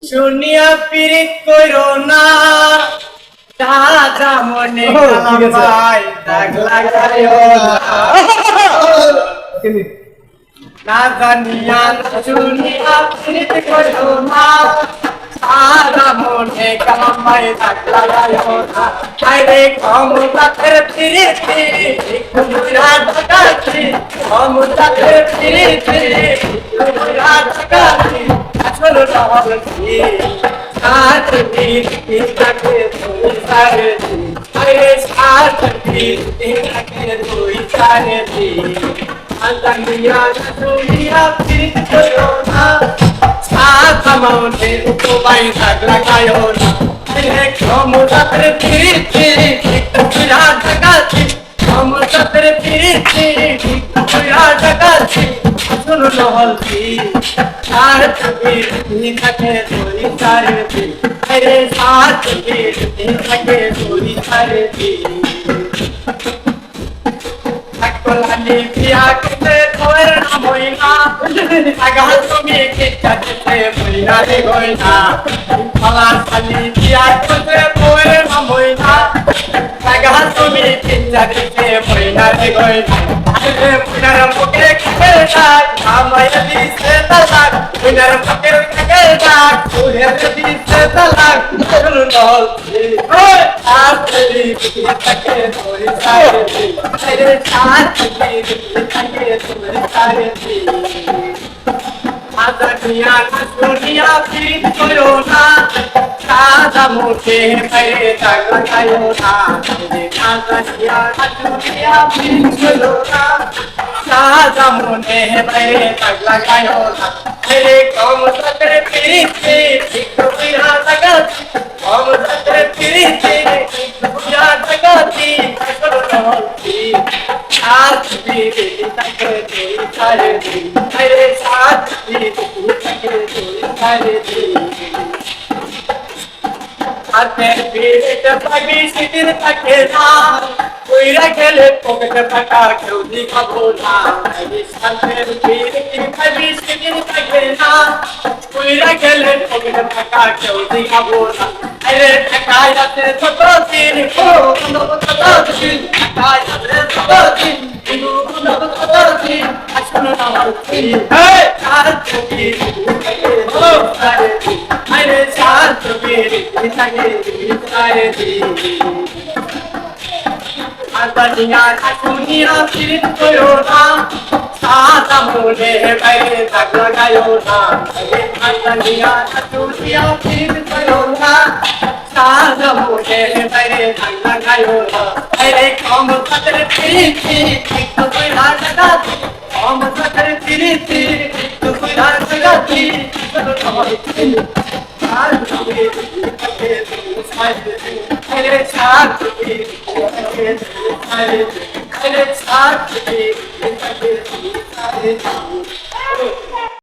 শুনিয়া পীড়িত কইরো না রাজা মনে ভাই দাগ লাগাইও না জানিয়া শুনিয়া পীড়িত কইরো না রাজা মনে কামাই দাগ লাগাইও না আরে ক্ষমতার পীড়িতি কুমুরা ঢাকাছি ক্ষমতার পীড়িতি কুমুরা ঢাকাছি আসলে নহলছি সাত দিন তাকে দুই সারে দিন আরে সাত দিন তাকে দুই সারে দিন আন্তানিয়া দুনিয়া ফির করো না সাত মাউন্টে উপায় থাক লাগায়ো না আরে ক্ষমতার ফিরতে কুমুরা ঢাকাছি ক্ষমতার ফিরতে কুমুরা ঢাকাছি আসলে নহলছি सात पीर निकटे कोई सारे पीर अरे सात पीर निकटे कोई सारे पीर अकलानी पिया के तोर ना मोइना आगा तुम्हें के चलते मोइना रे गोइना फलानी पिया के तोर ना मोइना आगा तुम्हें के चलते मोइना रे गोइना अरे मोइना मुके खेला हमारे दिसे तलाक Benar pakai kagak, udah jadi setelah nol. Oh, asli kita pakai tulis saya, saya asli kita pakai tulis saya. Ada dunia fit corona, kada mungkin mereka kayona. Ada dunia fit corona, kada mungkin mereka kayona. अरे कौम सतर पीरीते बिना लगाती कौम सतर पीरीते बिना लगाती करो नहोती साथ पीरी तके कोई सारे दी अरे साथ पीरी तके कोई सारे दी आते पीरी तपगी सिर तके ना कोई रखेले पॉकेट पका क्यों दिखा बोला अरे साथे पीरी तपगी सिर तके ना कोई रखेले पॉकेट पका क्यों दिखा बोला अरे टकाया ते तो तीन को नो तो तीन टकाया ते तो तीन नो तो तीन असनो ना होती हे साथ पीरी ओ सारे अरे साथ पीरी तके सारे दी Adanya dunia fit corona, सादा मोने मेरे तक लगायो ना Adanya dunia fit corona, सादा मोने मेरे तक लगायो ना अरे कौम सतर पीरीती तो कोई हाथ लगाती कौम सतर पीरीती तो कोई हाथ लगाती तो नहोती साथ अरे साथ अरे साथ